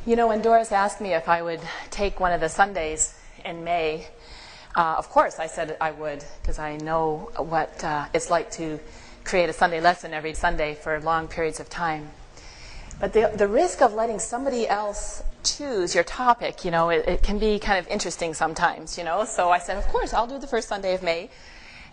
You know, when Doris asked me if I would take one of the Sundays in May, of course I said I would, because I know what it's like to create a Sunday lesson every Sunday for long periods of time. But the risk of letting somebody else choose your topic, you know, it can be kind of interesting sometimes, you know. So I said, of course, I'll do the first Sunday of May.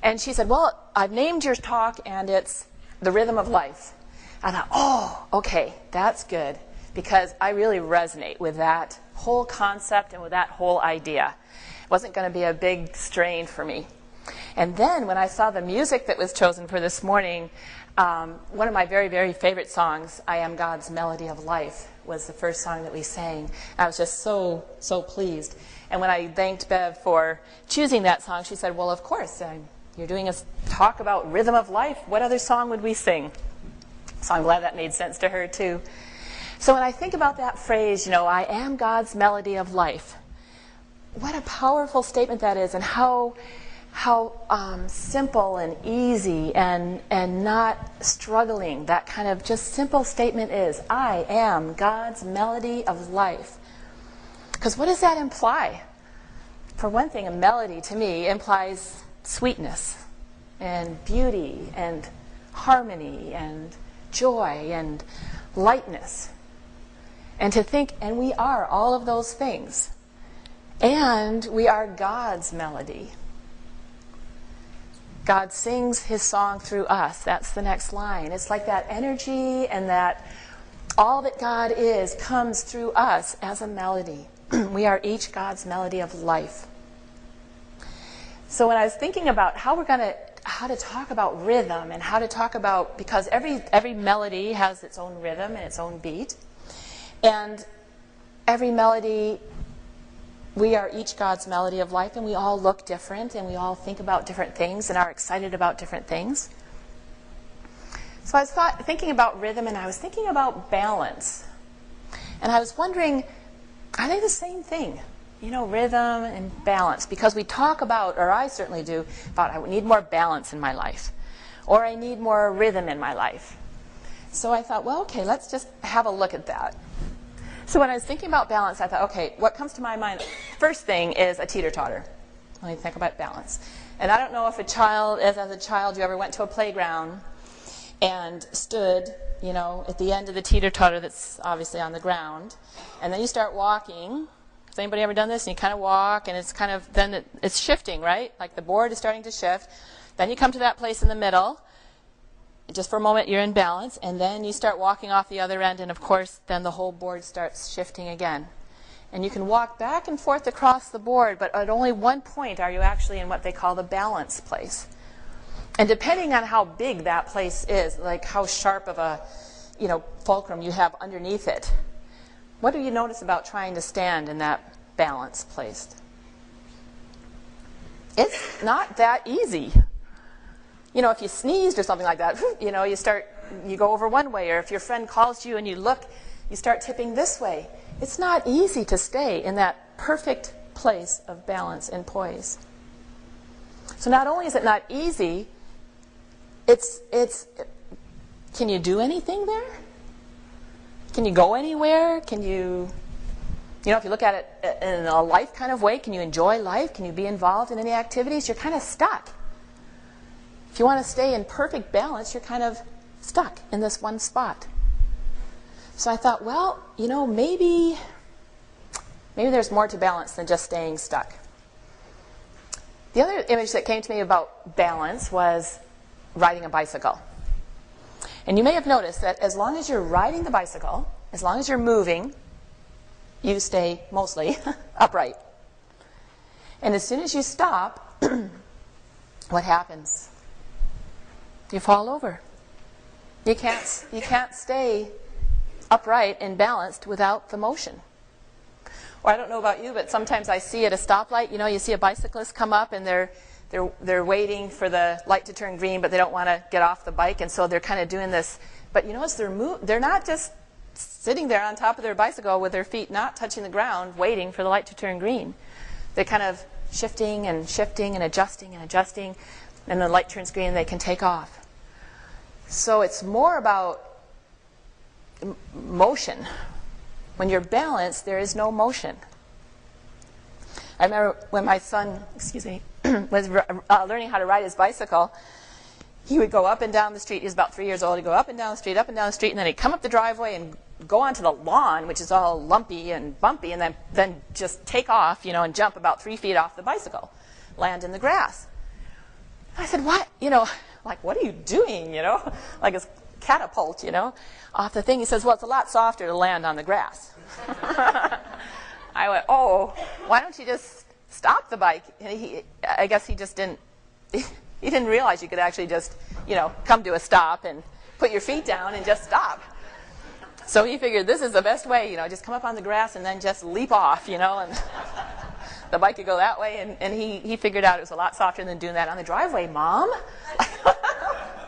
And she said, well, I've named your talk, and it's The Rhythm of Life. I thought, oh, okay, that's good, because I really resonate with that whole concept and with that whole idea. It wasn't going to be a big strain for me. And then when I saw the music that was chosen for this morning, one of my very, very favorite songs, I Am God's Melody of Life, was the first song that we sang. I was just so, so pleased. And when I thanked Bev for choosing that song, she said, well, of course, you're doing a talk about rhythm of life. What other song would we sing? So I'm glad that made sense to her, too. So when I think about that phrase, you know, I am God's melody of life, what a powerful statement that is, and how simple and easy and not struggling that kind of just simple statement is. I am God's melody of life. Because what does that imply? For one thing, a melody to me implies sweetness and beauty and harmony and joy and lightness. And to think, and we are all of those things. And we are God's melody. God sings his song through us. That's the next line. It's like that energy and that all that God is comes through us as a melody. We are each God's melody of life. So when I was thinking about how to talk about rhythm and how to talk about, because every melody has its own rhythm and its own beat. And every melody, we are each God's melody of life, and we all look different, and we all think about different things and are excited about different things. So I was thinking about rhythm, and I was thinking about balance. And I was wondering, are they the same thing? You know, rhythm and balance. Because we talk about, or I certainly do, about I need more balance in my life. Or I need more rhythm in my life. So I thought, well, okay, let's just have a look at that. So when I was thinking about balance, I thought, okay, what comes to my mind? First thing is a teeter-totter. When I think about balance. And I don't know if as a child you ever went to a playground and stood, you know, at the end of the teeter-totter that's obviously on the ground. And then you start walking. Has anybody ever done this? And you kind of walk, and it's kind of, then it's shifting, right? Like the board is starting to shift. Then you come to that place in the middle. Just for a moment, you're in balance, and then you start walking off the other end, and of course, then the whole board starts shifting again. And you can walk back and forth across the board, but at only one point are you actually in what they call the balance place. And depending on how big that place is, like how sharp of a, you know, fulcrum you have underneath it, what do you notice about trying to stand in that balance place? It's not that easy. You know, if you sneezed or something like that, you know, you go over one way, or if your friend calls you and you look, you start tipping this way. It's not easy to stay in that perfect place of balance and poise. So not only is it not easy, can you do anything there? Can you go anywhere? Can you know, if you look at it in a life kind of way, can you enjoy life? Can you be involved in any activities? You're kind of stuck. If you want to stay in perfect balance, you're kind of stuck in this one spot. So I thought, well, you know, maybe there's more to balance than just staying stuck. The other image that came to me about balance was riding a bicycle. And you may have noticed that as long as you're riding the bicycle, as long as you're moving, you stay mostly upright. And as soon as you stop, what happens? You fall over. You can't stay upright and balanced without the motion. Or I don't know about you, but sometimes I see at a stoplight, you know, you see a bicyclist come up and they're waiting for the light to turn green, but they don't want to get off the bike, and so they're kind of doing this. But you notice they're not just sitting there on top of their bicycle with their feet not touching the ground, waiting for the light to turn green. They're kind of shifting and adjusting, and the light turns green and they can take off. So it's more about motion When you're balanced, there is no motion. I remember when my son, was learning how to ride his bicycle, he would go up and down the street. He was about 3 years old. He'd go up and down the street, and then he'd come up the driveway and go onto the lawn, which is all lumpy and bumpy, and then just take off, and jump about 3 feet off the bicycle, land in the grass. I said, what? What are you doing, like a catapult, off the thing. He says, well, it's a lot softer to land on the grass. I went, oh, why don't you just stop the bike? And I guess he just didn't, he didn't realize you could actually just, come to a stop and put your feet down and just stop. So he figured this is the best way, just come up on the grass and then just leap off, and the bike could go that way. And he figured out it was a lot softer than doing that on the driveway. Mom?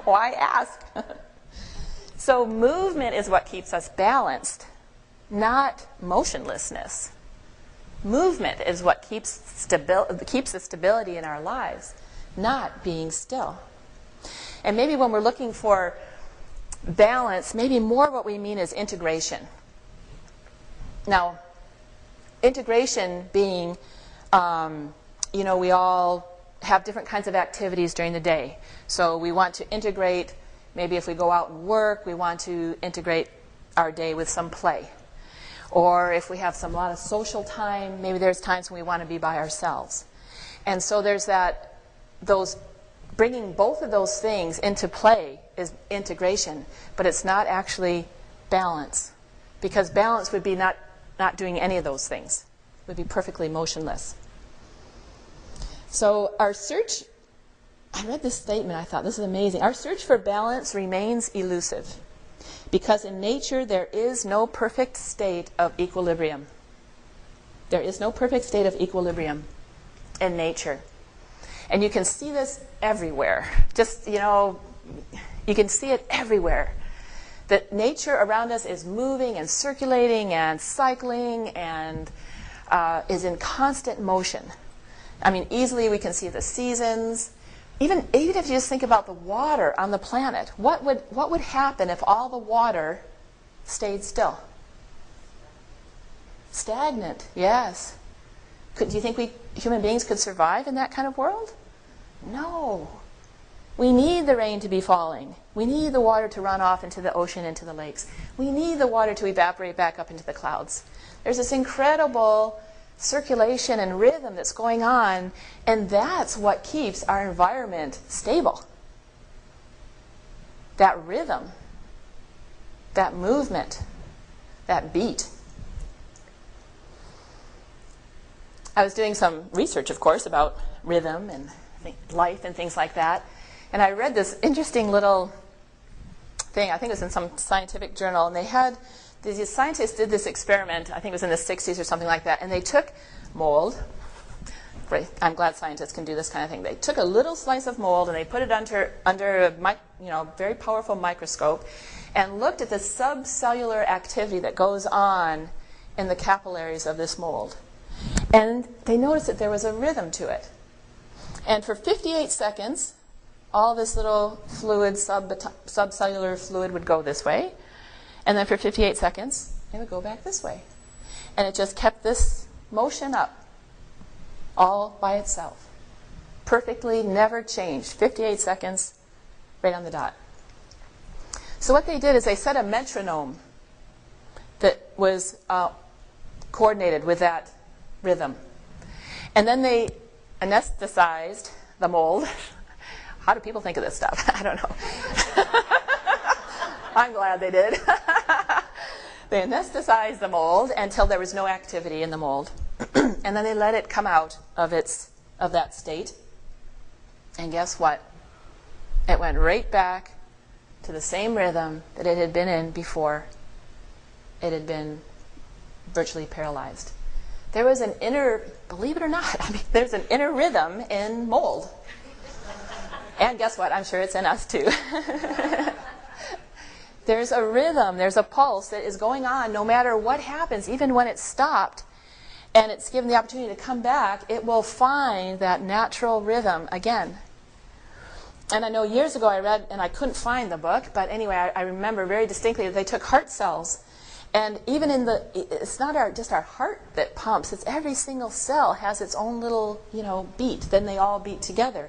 Why ask? So movement is what keeps us balanced, not motionlessness. Movement is what keeps the stability in our lives, not being still. And maybe when we're looking for balance, maybe more what we mean is integration. Now, integration being, we all have different kinds of activities during the day. So we want to integrate, maybe if we go out and work, we want to integrate our day with some play. Or if we have a lot of social time, maybe there's times when we want to be by ourselves. And so there's bringing both of those things into play is integration, but it's not actually balance. Because balance would be not doing any of those things. It would be perfectly motionless. So our search, I read this statement, I thought this is amazing. Our search for balance remains elusive. Because in nature, there is no perfect state of equilibrium. There is no perfect state of equilibrium in nature. And you can see this everywhere. Just, you can see it everywhere. That nature around us is moving and circulating and cycling and is in constant motion. I mean, easily we can see the seasons. Even if you just think about the water on the planet, what would happen if all the water stayed still? Stagnant, yes. Do you think we human beings could survive in that kind of world? No. We need the rain to be falling. We need the water to run off into the ocean, into the lakes. We need the water to evaporate back up into the clouds. There's this incredible circulation and rhythm that's going on, and that's what keeps our environment stable. That rhythm, that movement, that beat. I was doing some research, of course, about rhythm and life and things like that, and I read this interesting little thing. I think it was in some scientific journal, and these scientists did this experiment, I think it was in the 60s or something like that, and they took mold. Great. I'm glad scientists can do this kind of thing. They took a little slice of mold and they put it under a very powerful microscope and looked at the subcellular activity that goes on in the capillaries of this mold. And they noticed that there was a rhythm to it. And for 58 seconds, all this little fluid, subcellular fluid would go this way. And then for 58 seconds, it would go back this way. And it just kept this motion up all by itself. Perfectly, never changed. 58 seconds, right on the dot. So what they did is they set a metronome that was coordinated with that rhythm. And then they anesthetized the mold. How do people think of this stuff? I don't know. I'm glad they did. They anesthetized the mold until there was no activity in the mold. And then they let it come out of that state. And guess what? It went right back to the same rhythm that it had been in before it had been virtually paralyzed. There was an inner, believe it or not, there's an inner rhythm in mold. And guess what? I'm sure it's in us too. There's a rhythm, there's a pulse that is going on no matter what happens, even when it's stopped and it's given the opportunity to come back, it will find that natural rhythm again. And I know years ago I read, and I couldn't find the book, but anyway, I remember very distinctly that they took heart cells And even it's not just our heart that pumps. It's every single cell has its own little, beat. Then they all beat together.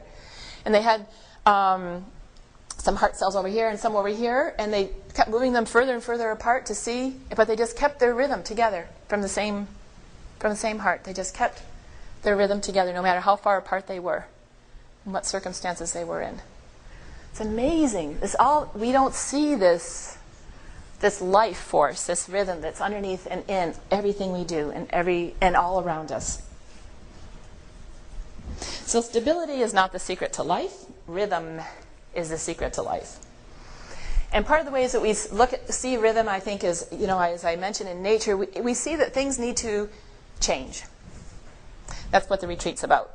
And they had some heart cells over here and some over here, and they kept moving them further and further apart to see, but they just kept their rhythm together from the same heart. They just kept their rhythm together no matter how far apart they were and what circumstances they were in. It's amazing. We don't see this life force, this rhythm that's underneath and in everything we do and all around us. So stability is not the secret to life. Rhythm is the secret to life. And part of the ways that we see rhythm, I think, is, as I mentioned in nature, we see that things need to change. That's what the retreat's about.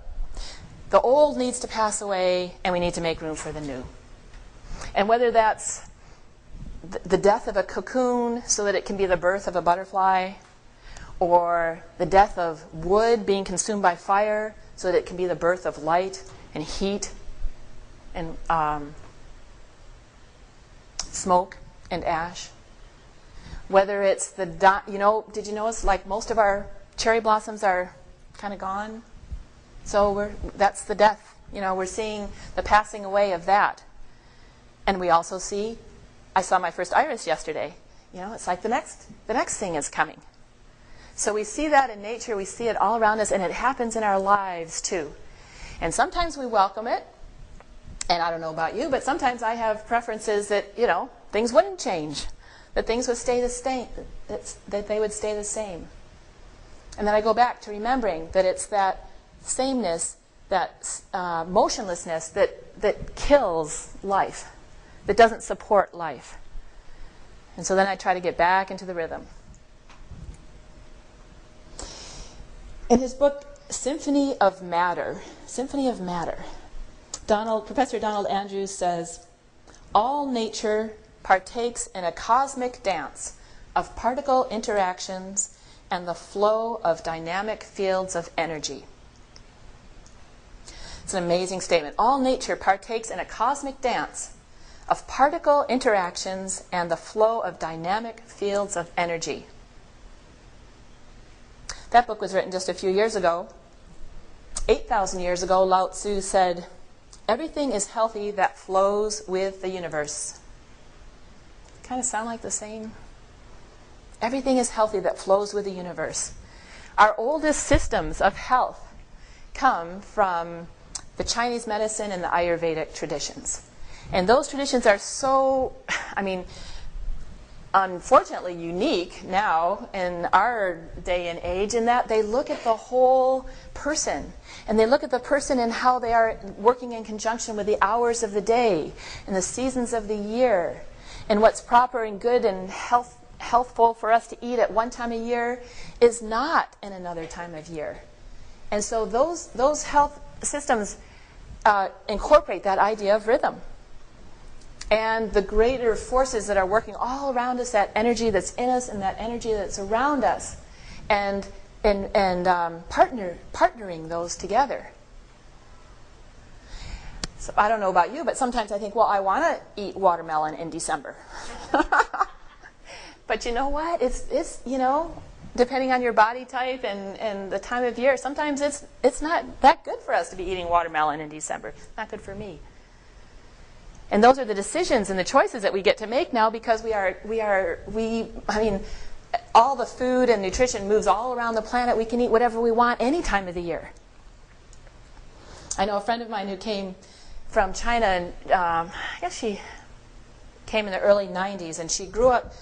The old needs to pass away, and we need to make room for the new. And whether that's the death of a cocoon so that it can be the birth of a butterfly, or the death of wood being consumed by fire so that it can be the birth of light and heat and smoke and ash. Whether it's did you notice like most of our cherry blossoms are kind of gone? So that's the death. We're seeing the passing away of that. And we also see, I saw my first iris yesterday. It's like the next thing is coming. So we see that in nature, we see it all around us, and it happens in our lives too. And sometimes we welcome it. And I don't know about you, but sometimes I have preferences that, things wouldn't change, that things would stay the same, that they would stay the same. And then I go back to remembering that it's that sameness, that motionlessness that kills life, that doesn't support life. And so then I try to get back into the rhythm. In his book, Symphony of Matter, Professor Donald Andrews says, all nature partakes in a cosmic dance of particle interactions and the flow of dynamic fields of energy. It's an amazing statement. All nature partakes in a cosmic dance of particle interactions and the flow of dynamic fields of energy. That book was written just a few years ago. 8,000 years ago, Lao Tzu said, everything is healthy that flows with the universe. Kind of sound like the same? Everything is healthy that flows with the universe. Our oldest systems of health come from the Chinese medicine and the Ayurvedic traditions. And those traditions are so, unfortunately unique now in our day and age in that they look at the whole person. And they look at the person and how they are working in conjunction with the hours of the day and the seasons of the year and what's proper and good and healthful for us to eat at one time of year is not in another time of year. And so those health systems incorporate that idea of rhythm. And the greater forces that are working all around us, that energy that's in us and that energy that's around us, and partnering those together. So I don't know about you, but sometimes I think, well, I want to eat watermelon in December. But you know what? It's depending on your body type and the time of year, sometimes it's not that good for us to be eating watermelon in December. It's not good for me. And those are the decisions and the choices that we get to make now because all the food and nutrition moves all around the planet. We can eat whatever we want any time of the year. I know a friend of mine who came from China, and I guess she came in the early 90s, and she grew up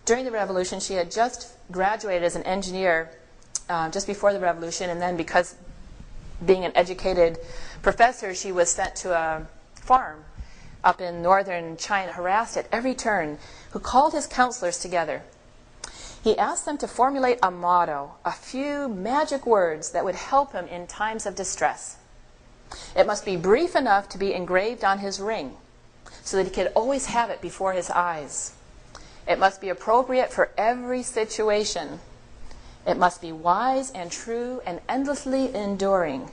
during the revolution. She had just graduated as an engineer just before the revolution, and then because being an educated professor, she was sent to a farm up in northern China, harassed at every turn, who called his counselors together. He asked them to formulate a motto, a few magic words that would help him in times of distress. It must be brief enough to be engraved on his ring, so that he could always have it before his eyes. It must be appropriate for every situation. It must be wise and true and endlessly enduring,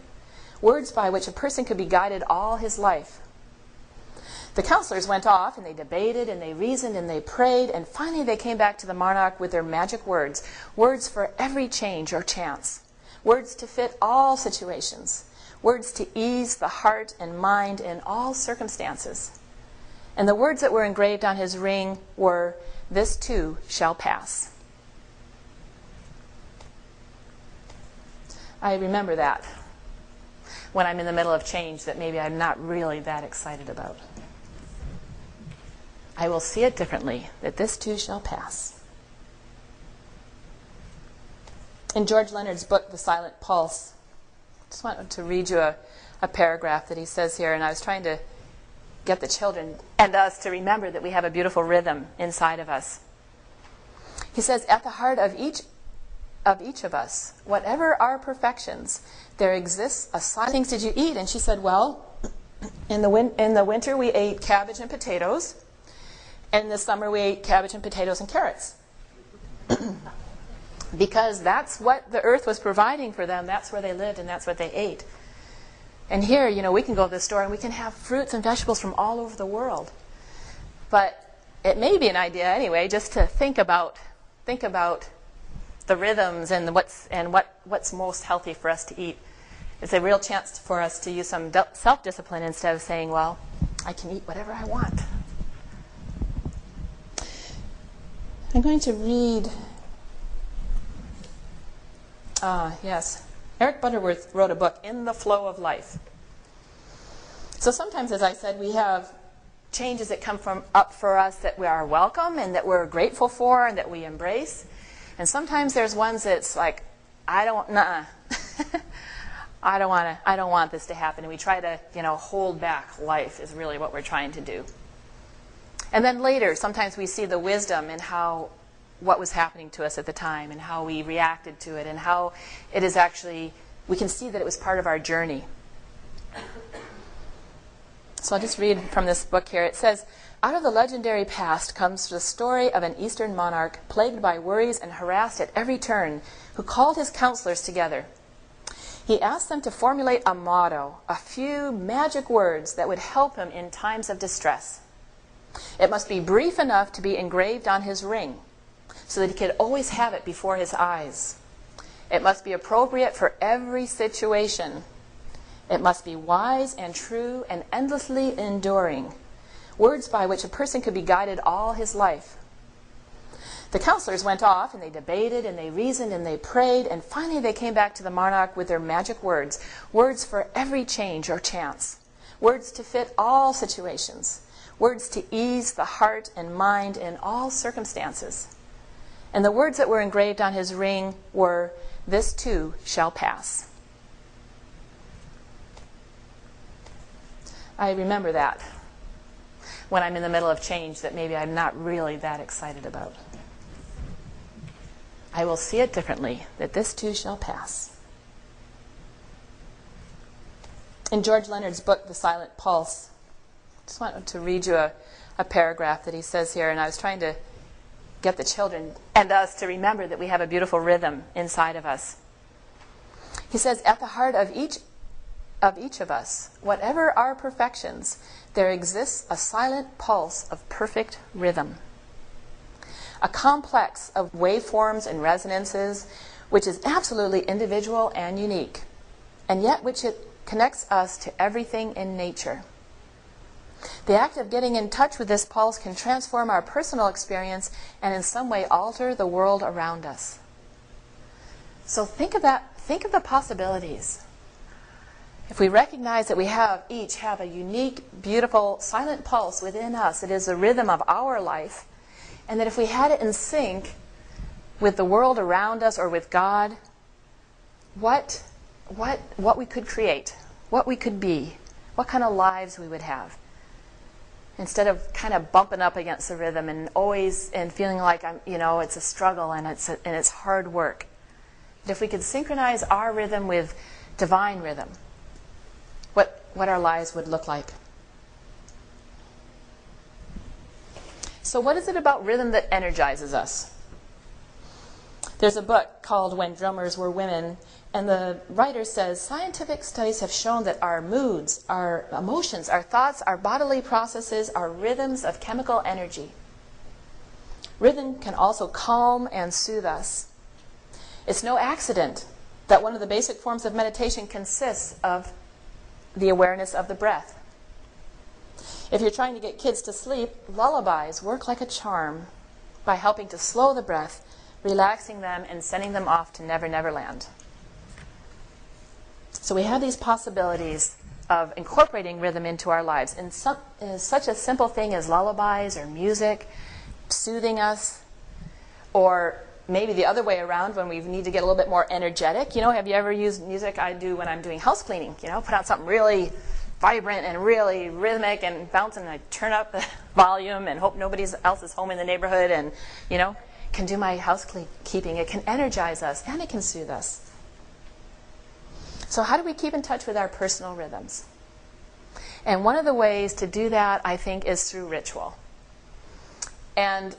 words by which a person could be guided all his life. The counselors went off and they debated and they reasoned and they prayed, and finally they came back to the monarch with their magic words, words for every change or chance, words to fit all situations, words to ease the heart and mind in all circumstances. And the words that were engraved on his ring were, "This too shall pass." I remember that when I'm in the middle of change that maybe I'm not really that excited about. I will see it differently, that this too shall pass. In George Leonard's book, The Silent Pulse, I just wanted to read you a paragraph that he says here, and I was trying to get the children and us to remember that we have a beautiful rhythm inside of us. He says, at the heart of each of us, whatever our perfections, there exists a silent... Things did you eat? And she said, well, in the winter we ate cabbage and potatoes, and in the summer we ate cabbage and potatoes and carrots. Because that's what the earth was providing for them. That's where they lived and that's what they ate. And here, we can go to the store and we can have fruits and vegetables from all over the world. But it may be an idea anyway just to think about the rhythms and what's most healthy for us to eat. It's a real chance for us to use some self-discipline instead of saying, well, I can eat whatever I want. I'm going to read, yes, Eric Butterworth wrote a book, In the Flow of Life. So sometimes, as I said, we have changes that come up for us that we are welcome and that we're grateful for and that we embrace. And sometimes there's ones that's like, I don't want this to happen. And we try to, hold back life is really what we're trying to do. And then later, sometimes we see the wisdom in what was happening to us at the time and how we reacted to it and how it is actually, we can see that it was part of our journey. So I'll just read from this book here. It says, out of the legendary past comes the story of an Eastern monarch plagued by worries and harassed at every turn, who called his counselors together. He asked them to formulate a motto, a few magic words that would help him in times of distress. It must be brief enough to be engraved on his ring, so that he could always have it before his eyes. It must be appropriate for every situation. It must be wise and true and endlessly enduring, words by which a person could be guided all his life. The counselors went off and they debated and they reasoned and they prayed, and finally they came back to the monarch with their magic words, words for every change or chance, words to fit all situations, words to ease the heart and mind in all circumstances. And the words that were engraved on his ring were, "This too shall pass." I remember that when I'm in the middle of change that maybe I'm not really that excited about. I will see it differently, that this too shall pass. In George Leonard's book, The Silent Pulse, I just wanted to read you a paragraph that he says here, and I was trying to get the children and us to remember that we have a beautiful rhythm inside of us. He says, at the heart of each of us, whatever our perfections, there exists a silent pulse of perfect rhythm. A complex of waveforms and resonances, which is absolutely individual and unique, and yet which it connects us to everything in nature. The act of getting in touch with this pulse can transform our personal experience and in some way alter the world around us. So think of that. Think of the possibilities. If we recognize that we each have a unique, beautiful, silent pulse within us, it is the rhythm of our life, and that if we had it in sync with the world around us or with God, what we could create, what we could be, what kind of lives we would have. Instead of kind of bumping up against the rhythm and feeling like it's a struggle and it's hard work. But if we could synchronize our rhythm with divine rhythm, what our lives would look like. So what is it about rhythm that energizes us? There's a book called When Drummers Were Women, and the writer says, scientific studies have shown that our moods, our emotions, our thoughts, our bodily processes are rhythms of chemical energy. Rhythm can also calm and soothe us. It's no accident that one of the basic forms of meditation consists of the awareness of the breath. If you're trying to get kids to sleep, lullabies work like a charm by helping to slow the breath, relaxing them, and sending them off to Never Never Land. So we have these possibilities of incorporating rhythm into our lives. And such a simple thing as lullabies or music, soothing us, or maybe the other way around when we need to get a little bit more energetic. You know, have you ever used music? I do when I'm doing house cleaning. You know, put on something really vibrant and really rhythmic and bouncing, and I turn up the volume and hope nobody else is home in the neighborhood, and, you know, can do my housekeeping. It can energize us and it can soothe us. So how do we keep in touch with our personal rhythms? And one of the ways to do that, I think, is through ritual. And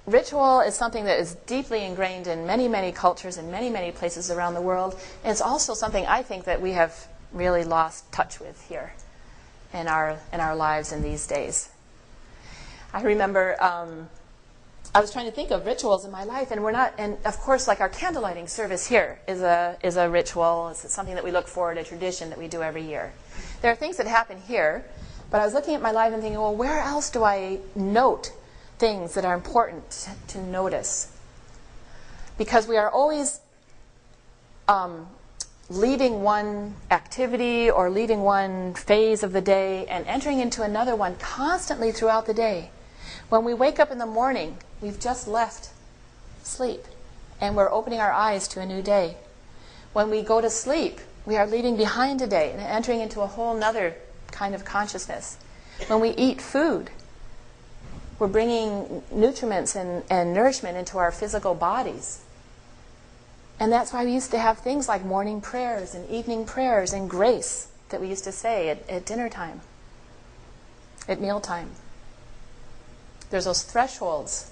ritual is something that is deeply ingrained in many, many cultures and many, many places around the world. And it's also something I think that we have really lost touch with here in our lives in these days. I remember I was trying to think of rituals in my life, and of course, like our candlelighting service here is a ritual. It's something that we look forward, a tradition that we do every year. There are things that happen here, but I was looking at my life and thinking, well, where else do I note things that are important to notice? Because we are always leaving one activity or leaving one phase of the day and entering into another one constantly throughout the day. When we wake up in the morning, we've just left sleep, and we're opening our eyes to a new day. When we go to sleep, we are leaving behind a day and entering into a whole other kind of consciousness. When we eat food, we're bringing nutriments and nourishment into our physical bodies. And that's why we used to have things like morning prayers and evening prayers and grace that we used to say at dinner time, at mealtime. There's those thresholds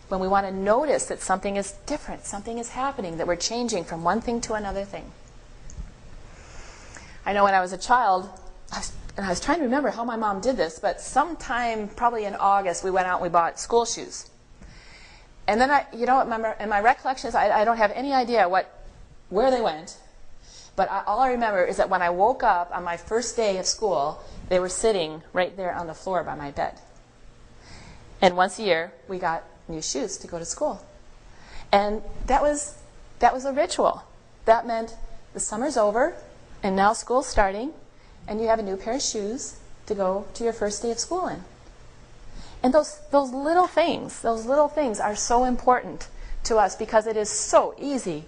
when we want to notice that something is different, something is happening, that we're changing from one thing to another thing. I know when I was a child, and I was trying to remember how my mom did this, but sometime probably in August we went out and we bought school shoes. And then in my recollections, I don't have any idea where they went, but all I remember is that when I woke up on my first day of school, they were sitting right there on the floor by my bed. And once a year, we got new shoes to go to school. And that was a ritual. That meant the summer's over, and now school's starting, and you have a new pair of shoes to go to your first day of school in. And those little things are so important to us, because it is so easy,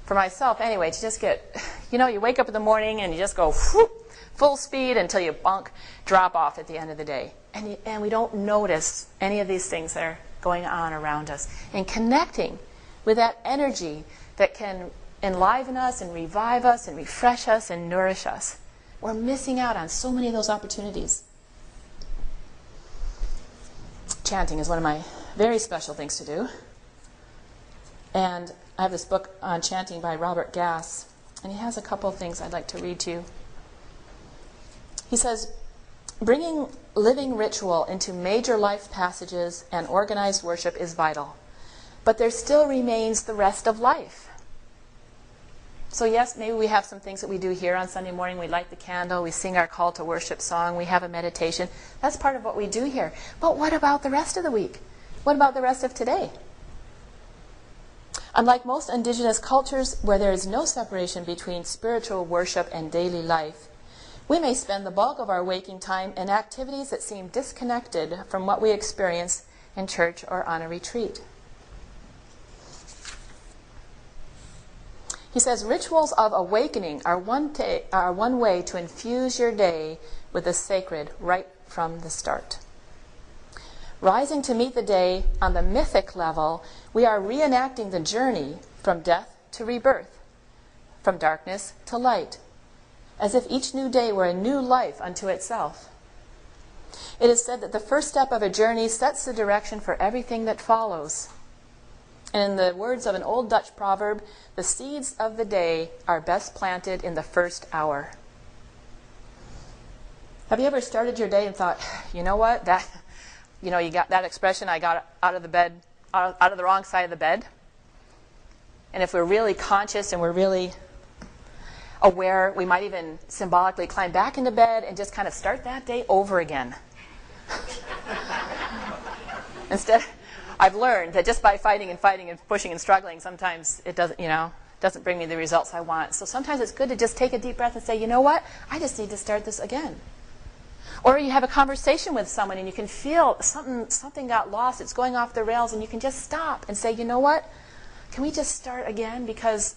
for myself anyway, to just get, you wake up in the morning and you just go full speed until you drop off at the end of the day. And we don't notice any of these things that are going on around us. And connecting with that energy that can enliven us and revive us and refresh us and nourish us. We're missing out on so many of those opportunities. Chanting is one of my very special things to do. And I have this book on chanting by Robert Gass, and he has a couple of things I'd like to read to you. He says, bringing living ritual into major life passages and organized worship is vital, but there still remains the rest of life. So yes, maybe we have some things that we do here on Sunday morning. We light the candle, we sing our call to worship song, we have a meditation. That's part of what we do here. But what about the rest of the week? What about the rest of today? Unlike most indigenous cultures where there is no separation between spiritual worship and daily life, we may spend the bulk of our waking time in activities that seem disconnected from what we experience in church or on a retreat. He says, rituals of awakening are one way to infuse your day with the sacred right from the start. Rising to meet the day on the mythic level, we are reenacting the journey from death to rebirth, from darkness to light, as if each new day were a new life unto itself. It is said that the first step of a journey sets the direction for everything that follows. And in the words of an old Dutch proverb, the seeds of the day are best planted in the first hour. Have you ever started your day and thought, you know what, you got that expression, I got out of the bed, out of the wrong side of the bed? And if we're really conscious and we're really aware, we might even symbolically climb back into bed and just kind of start that day over again. Instead, I've learned that just by fighting and pushing and struggling, sometimes it doesn't bring me the results I want. So sometimes it's good to just take a deep breath and say, you know what, I just need to start this again. Or you have a conversation with someone and you can feel something got lost, it's going off the rails, and you can just stop and say, you know what, can we just start again? Because,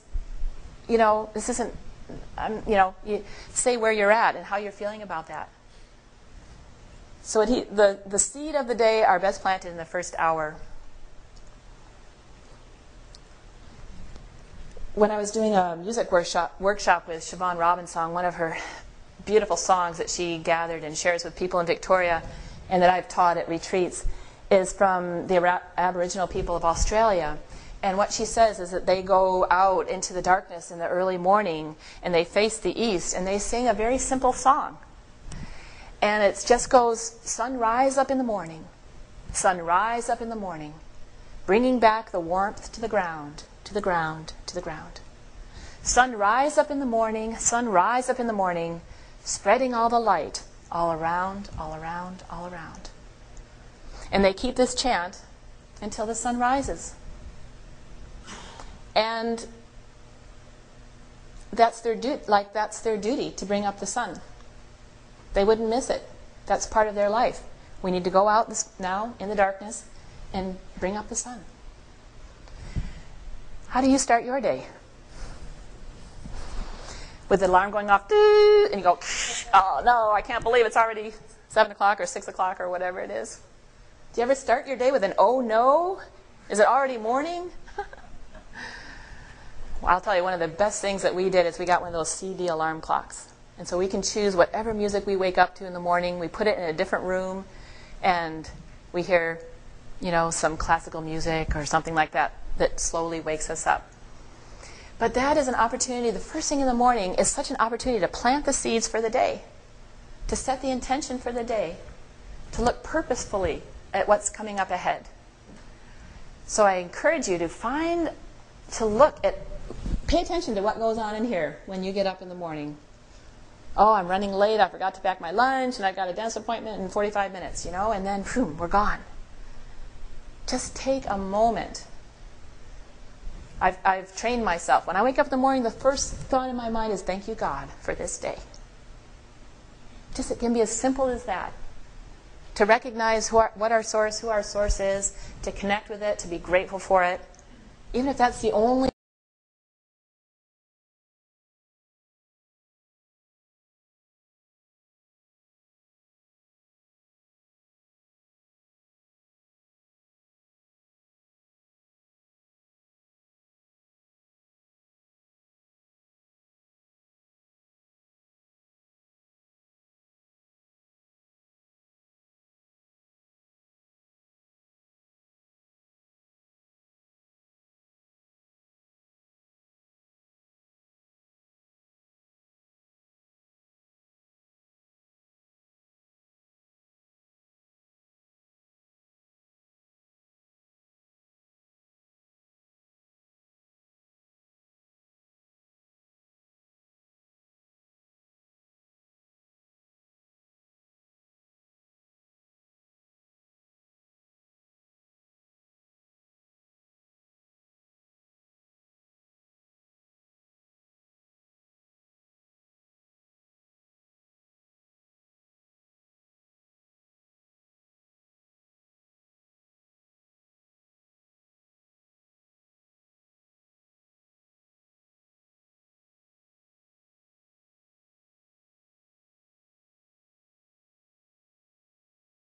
this isn't, you say where you're at and how you're feeling about that. So the seed of the day are best planted in the first hour. When I was doing a music workshop with Siobhan Robinson, one of her beautiful songs that she gathered and shares with people in Victoria and that I've taught at retreats is from the Aboriginal people of Australia. And what she says is that they go out into the darkness in the early morning and they face the east and they sing a very simple song. And it just goes, sunrise up in the morning, sunrise up in the morning, bringing back the warmth to the ground, to the ground, to the ground. Sunrise up in the morning, sunrise up in the morning, spreading all the light all around, all around, all around. And they keep this chant until the sun rises. And that's their duty to bring up the sun. They wouldn't miss it. That's part of their life. We need to go out now in the darkness and bring up the sun. How do you start your day? With the alarm going off, and you go, oh no, I can't believe it's already 7 o'clock or 6 o'clock or whatever it is. Do you ever start your day with an oh no? Is it already morning? Well, I'll tell you, one of the best things that we did is we got one of those CD alarm clocks. And so we can choose whatever music we wake up to in the morning. We put it in a different room, and we hear, some classical music or something like that that slowly wakes us up. But that is an opportunity. The first thing in the morning is such an opportunity to plant the seeds for the day, to set the intention for the day, to look purposefully at what's coming up ahead. So I encourage you to pay attention to what goes on in here when you get up in the morning. Oh, I'm running late, I forgot to pack my lunch, and I've got a dentist appointment in 45 minutes, and then, boom, we're gone. Just take a moment. I've trained myself. When I wake up in the morning, the first thought in my mind is, thank you, God, for this day. It can be as simple as that. To recognize who our source is, to connect with it, to be grateful for it. Even if that's the only